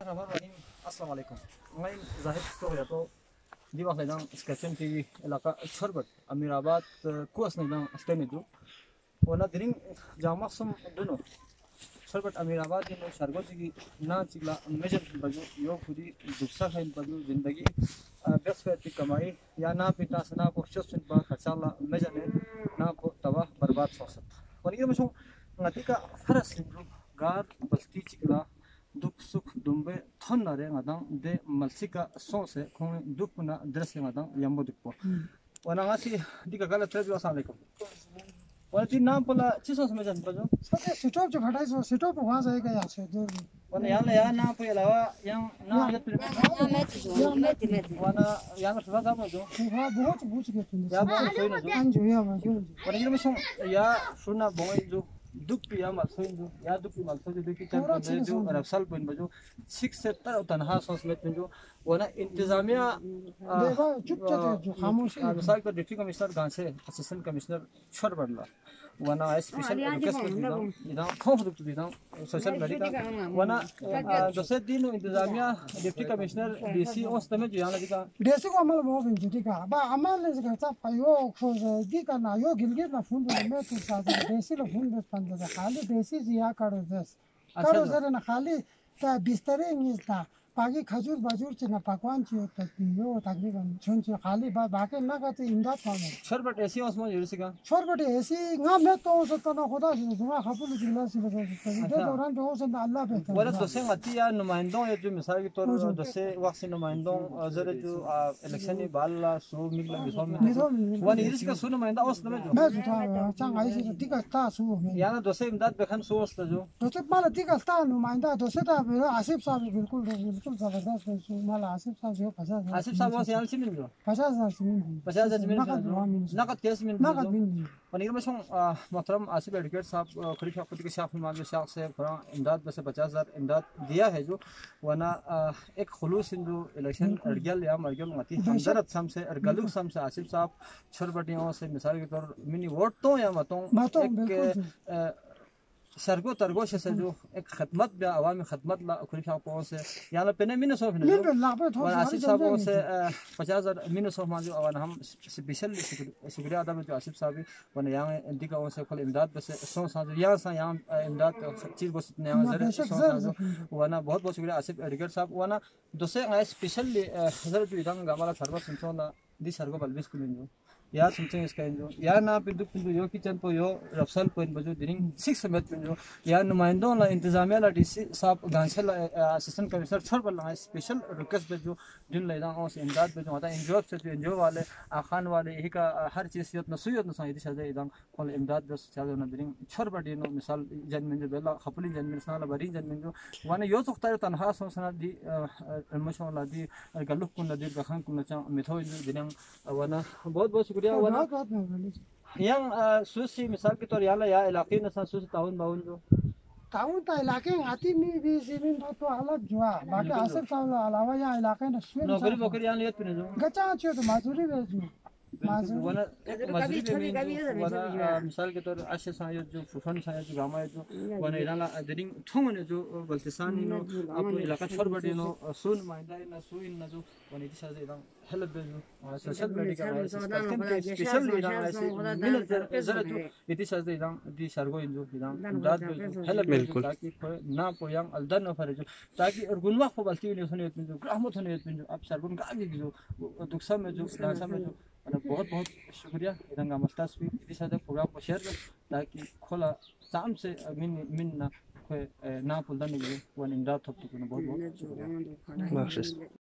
अस्सलाम वालेकुम। मैं जाहिद स्टोरी तो di waktu itu sketching di elaka چھوربٹ امداد کوس ندang stay itu wana dring jamasum duno چھوربٹ امداد di shargo sigi na chigla measure baju yo khudi duksa khain baju zindagi best way kamai ya na pita sana ko chosun ba khachala measure ne na ko tawa barbat sosat wani masung ngatika faras limru gar basti chigla duk suk dumbe thon nare ngadang de malsika sonse khong dukuna dress ngadang yambo dukpo wana ngasi dika gala trebi assalamualaikum wana tin naam pola chisos mejan bajo sate sitop jo bhatai so sitop वहां जाएगा या से दूर wana ya naam po yalawa yang na wana yang sudah sama jo हां बहुत पूछ के तुम ya bo soina jo अंजो या मा जो wana ini masung ya suna bongai jo duk pi amal soin jo ya duk pi mal so jo duk tan jo rafsal point bajo 6 से 13 तनहा सोच में जो wana इंतजामिया देखो चुपचाप जो खामोश मिसाल पर डिप्टी कमिश्नर गांव से असिस्टेंट कमिश्नर छोरबट wana स्पेशल रिक्वेस्ट इधर खौफ दुख इधर सोशल मीडिया wana जैसे दिन इंतजामिया डिप्टी कमिश्नर डीसी ओस तमे जो यहाँ लगा देसी को अमल बहुत इंजरी का बा अमल ले का पायो खोज दी का ना यो गिलगित ना फोन में तो साथ देसी लो फोन बस पंद्रह खाली देसी जिया कर दस करो जरा ना खाली का बिस्तरे निस्ता बाकी खजूर बाजूर से ना पकवान चाहिए तो यो तकरीबन छुन खाली बाकी ना कहते इमदाद खाना छोरबट ऐसी उसमें यूरिस का छोरबट ऐसी ना मैं तो सकता ना खुदा से जुआ खपुल जिला से बता सकता है इधर दौरान जो से अल्लाह पे वाला दोसे मती या नुमाइंदों या जो मिसाल के तौर पर दोसे वक्त से नुमाइंदों जरा जो इलेक्शन में बाला सो मिगला मिसाल वन यूरिस का सो नुमाइंदा उस समय जो मैं जुटा चांग आई से टिका ता सो याना दोसे इमदाद बेखन सो उस जो दोसे माला टिका ता नुमाइंदा दोसे ता आसिफ साहब बिल्कुल जबरदस्त माला आसिफ साहब जो 50,000 आसिफ साहब वो सियाल सिमिन जो 50,000 सिमिन 50,000 सिमिन नकद केस मिन नकद मिन वन ये मसों मोहतरम आसिफ एडवोकेट साहब खरीफ खुद के शाख में जो शाख से इमदाद बस 50,000 इमदाद दिया है जो वना एक खुलूस जो इलेक्शन अर्गल या मर्गल मती हमदर्द सम से अर्गलुक सम से आसिफ साहब छोरबटियों से मिसाल के तौर मिनी वोट तो या मतों एक सरगो तरगो से जो एक खदमत बे आवामी खदमत ला खुली शाह पहुंच से याला पेने मिन सोफ ने और आसिफ साहब से 50,000 मिन सोफ मा जो अवन हम स्पेशल शुक्रिया अदा में जो आसिफ साहब वन यहां इंडिका से खुल इमदाद बस सो सा जो यहां सा यहां इमदाद चीज बस ने यहां जरे सो सा जो वना बहुत बहुत शुक्रिया आसिफ एडवोकेट साहब वना दोसे स्पेशल जरे जो इदंग गामला सरवा सुनसोना दी सरगो बलबिस कुलिन जो या समथिंग इसका जो या ना पिंदु पिंदु यो किचन पो यो रफसल पॉइंट बजो दिरिंग 6 समेत पिंजो या नुमाइंदों ला इंतजामिया ला डीसी साहब गांसे ला असिस्टेंट कमिश्नर छोरबट ला स्पेशल रिक्वेस्ट बजो दिन ले दां ओस इमदाद बजो होता एनजीओ से एनजीओ वाले आखान वाले यही का हर चीज यत नसुयत न सही दिशा दे दां कोल इमदाद बस चालो न दिरिंग छोरबट नो मिसाल जन्मिन जो बेला खपली जन्मिन सना बरी जन्मिन जो वाने यो तो खतर तनहा सो सना दी मशो ला दी गलुक कुन दी गखन कुन चा मिथो दिरिंग वाना बहुत बहुत yang susi misal kita riala ya इलाके न सा susi tahun baun जो tahun ता इलाके आती में भी जमीन तो अलग जुआ बाकी आसिफ साहब अलावा या इलाके न नौकरी वोकरी यहाँ लिया तूने जो गचा चाहिए तो मजदूरी भेजो वाला मजदूरी में वाला मिसाल के तौर आशे साया जो फुफन साया जो गामा जो वाला इलाला दिरिंग थोंगने जो बल्तिसानी नो अपने इलाका छोरबटी नो सुन माइंदा न सुइन न जो वाला दिशा से इधर हेल्प दे जो सोशल मीडिया का सिस्टम के स्पेशल इधर ऐसे मिनट जरा जो दिशा से इधर दी सरगो इन जो इधर इमदाद हेल्प बिल्कुल ताकि ना पोयांग अलदन न फरे जो ताकि और गुनवा को बल्कि नहीं सुने जो ग्रामों सुने जो अब सरगुन का भी जो दुखसा में जो लासा में जो बहुत बहुत शुक्रिया इधर मस्तास भी इस साथ प्रोग्राम को शेयर कर ताकि खोला शाम से मिन ना कोई ना पुलदा नहीं वो इमदाद थप तो बहुत बहुत शुक्रिया।